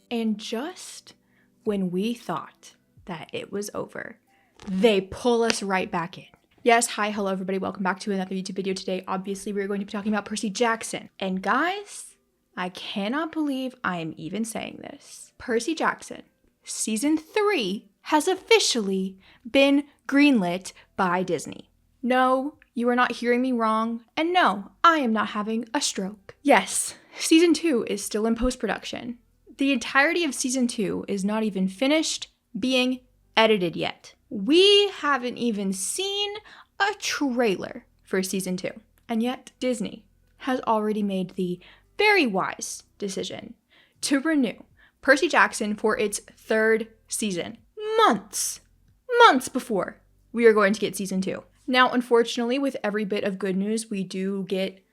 And just when we thought that it was over, they pull us right back in. Yes, hi, hello everybody, welcome back to another YouTube video. Today, obviously, we're going to be talking about Percy Jackson. And guys, I cannot believe I am even saying this. Percy Jackson, season 3 has officially been greenlit by Disney. No, you are not hearing me wrong, and no, I am not having a stroke. Yes, season 2 is still in post-production. The entirety of season 2 is not even finished being edited yet. We haven't even seen a trailer for season 2. And yet, Disney has already made the very wise decision to renew Percy Jackson for its 3rd season. Months before we are going to get season 2. Now, unfortunately, with every bit of good news, we do get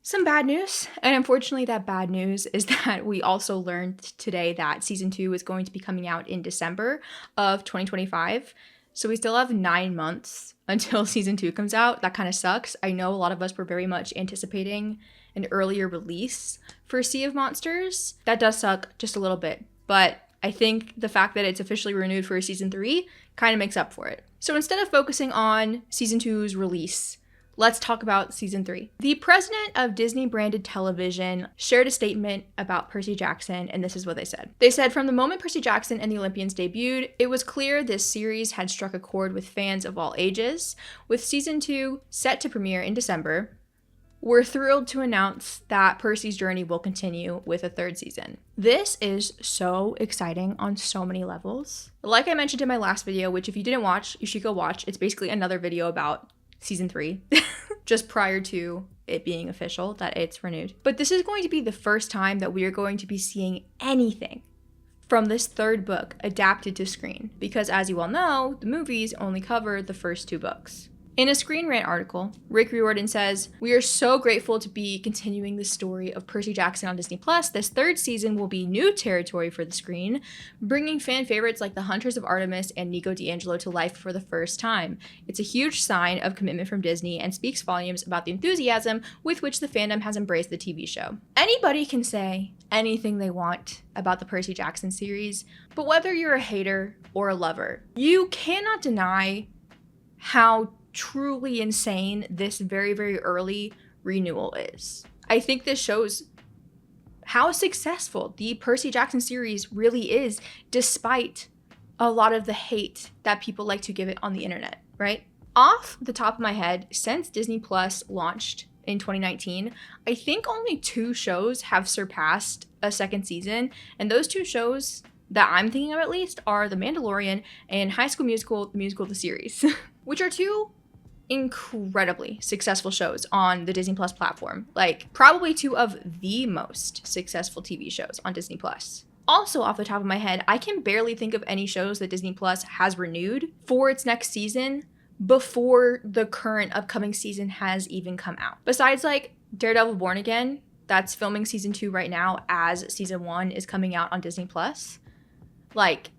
some bad news. And unfortunately, that bad news is that we also learned today that season 2 is going to be coming out in December of 2025. So we still have 9 months until season 2 comes out. That kind of sucks. I know a lot of us were very much anticipating an earlier release for Sea of Monsters. That does suck just a little bit. But I think the fact that it's officially renewed for season 3 kind of makes up for it. So instead of focusing on season 2's release, let's talk about season 3. The president of Disney Branded Television shared a statement about Percy Jackson, and this is what they said. They said, from the moment Percy Jackson and the Olympians debuted, it was clear this series had struck a chord with fans of all ages. With season 2 set to premiere in December, we're thrilled to announce that Percy's journey will continue with a 3rd season. This is so exciting on so many levels. Like I mentioned in my last video, which if you didn't watch, you should go watch. It's basically another video about season 3, just prior to it being official that it's renewed. But this is going to be the first time that we are going to be seeing anything from this 3rd book adapted to screen, because as you all know, the movies only cover the first 2 books. In a Screen Rant article, Rick Riordan says, "We are so grateful to be continuing the story of Percy Jackson on Disney+. This 3rd season will be new territory for the screen, bringing fan favorites like the Hunters of Artemis and Nico D'Angelo to life for the first time. It's a huge sign of commitment from Disney and speaks volumes about the enthusiasm with which the fandom has embraced the TV show." Anybody can say anything they want about the Percy Jackson series, but whether you're a hater or a lover, you cannot deny how truly insane this very, very early renewal is. I think this shows how successful the Percy Jackson series really is, despite a lot of the hate that people like to give it on the internet, right? Off the top of my head, since Disney Plus launched in 2019, I think only 2 shows have surpassed a 2nd season, and those 2 shows that I'm thinking of at least are The Mandalorian and High School Musical, the musical, the series, which are 2 incredibly successful shows on the Disney Plus platform. Like, probably 2 of the most successful TV shows on Disney Plus. Also, off the top of my head, I can barely think of any shows that Disney Plus has renewed for its next season before the current upcoming season has even come out. Besides, like, Daredevil Born Again, that's filming season 2 right now as season 1 is coming out on Disney Plus. Like,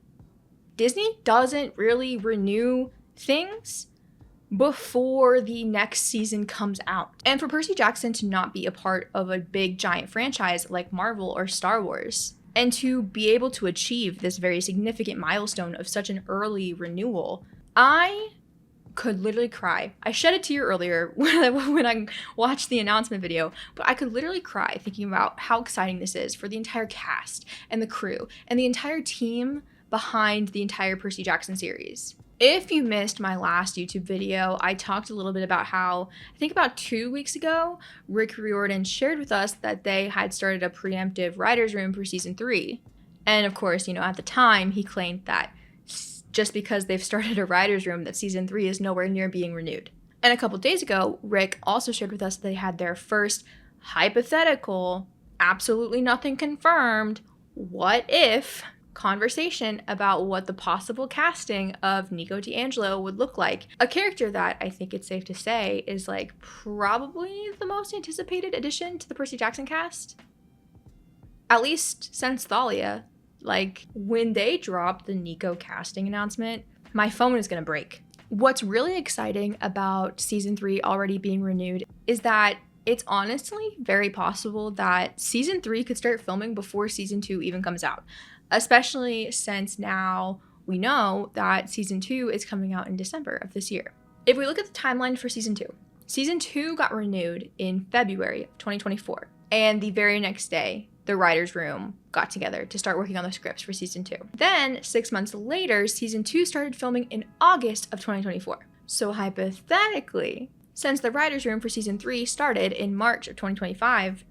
Disney doesn't really renew things before the next season comes out. And for Percy Jackson to not be a part of a big giant franchise like Marvel or Star Wars, and to be able to achieve this very significant milestone of such an early renewal, I could literally cry. I shed a tear earlier when I watched the announcement video, but I could literally cry thinking about how exciting this is for the entire cast and the crew and the entire team behind the entire Percy Jackson series. If you missed my last YouTube video, I talked a little bit about how, I think about 2 weeks ago, Rick Riordan shared with us that they had started a preemptive writer's room for season 3. And of course, at the time, he claimed that just because they've started a writer's room, that season 3 is nowhere near being renewed. And a couple days ago, Rick also shared with us that they had their first hypothetical, absolutely nothing confirmed, what if conversation about what the possible casting of Nico D'Angelo would look like. A character that I think it's safe to say is like probably the most anticipated addition to the Percy Jackson cast. At least since Thalia. Like, when they dropped the Nico casting announcement, my phone is gonna break. What's really exciting about season 3 already being renewed is that it's honestly very possible that season 3 could start filming before season 2 even comes out, especially since now we know that season 2 is coming out in December of this year. If we look at the timeline for season 2 got renewed in February of 2024, and the very next day, the writer's room got together to start working on the scripts for season 2. Then, 6 months later, season 2 started filming in August of 2024. So hypothetically, since the writer's room for season 3 started in March of 2025,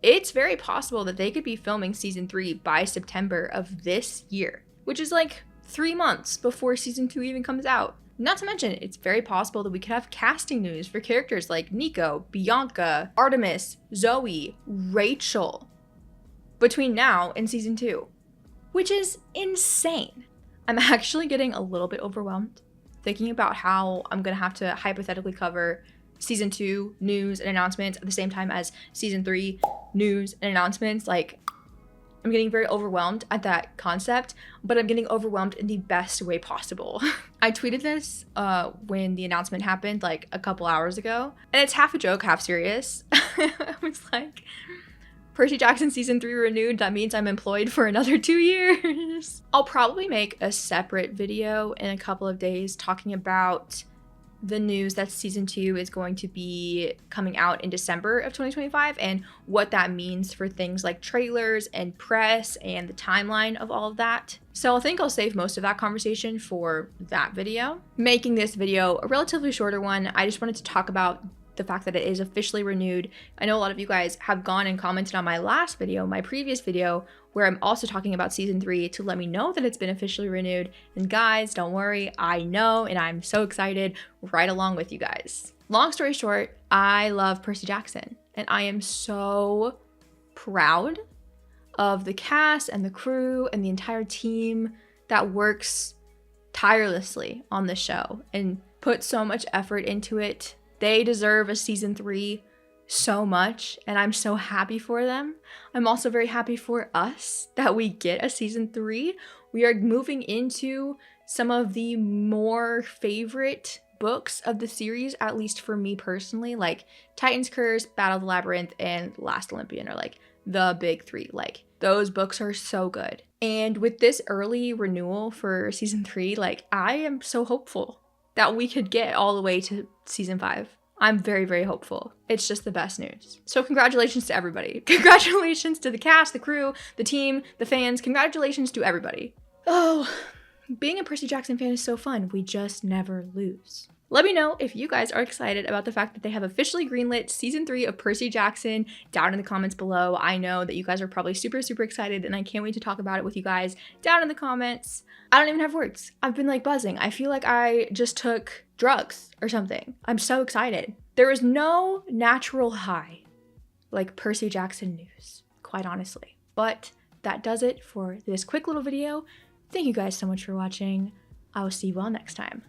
it's very possible that they could be filming season 3 by September of this year, which is like 3 months before season 2 even comes out. Not to mention, it's very possible that we could have casting news for characters like Nico, Bianca, Artemis, Zoe, Rachel between now and season 2, which is insane. I'm actually getting a little bit overwhelmed thinking about how I'm gonna have to hypothetically cover season 2 news and announcements at the same time as season 3 news and announcements. Like, I'm getting very overwhelmed at that concept, but I'm getting overwhelmed in the best way possible. I tweeted this when the announcement happened like a couple hours ago, and it's half a joke, half serious. I was like, Percy Jackson season 3 renewed, that means I'm employed for another 2 years. I'll probably make a separate video in a couple of days talking about the news that season 2 is going to be coming out in December of 2025 and what that means for things like trailers and press and the timeline of all of that. So I think I'll save most of that conversation for that video. Making this video a relatively shorter one, I just wanted to talk about the fact that it is officially renewed. I know a lot of you guys have gone and commented on my last video, my previous video, where I'm also talking about season 3 to let me know that it's been officially renewed. And guys, don't worry, I know, and I'm so excited right along with you guys. Long story short, I love Percy Jackson, and I am so proud of the cast and the crew and the entire team that works tirelessly on the show and put so much effort into it. They deserve a season 3 so much, and I'm so happy for them. I'm also very happy for us that we get a season 3. We are moving into some of the more favorite books of the series, at least for me personally. Like Titan's Curse, Battle of the Labyrinth, and Last Olympian are like the big 3. Like, those books are so good. And with this early renewal for season 3, like, I am so hopeful that we could get all the way to season 5. I'm very, very hopeful. It's just the best news. So congratulations to everybody. Congratulations to the cast, the crew, the team, the fans. Congratulations to everybody. Oh, being a Percy Jackson fan is so fun. We just never lose. Let me know if you guys are excited about the fact that they have officially greenlit season 3 of Percy Jackson down in the comments below. I know that you guys are probably super, super excited, and I can't wait to talk about it with you guys down in the comments. I don't even have words. I've been like buzzing. I feel like I just took drugs or something. I'm so excited. There is no natural high like Percy Jackson news, quite honestly. But that does it for this quick little video. Thank you guys so much for watching. I will see you all next time.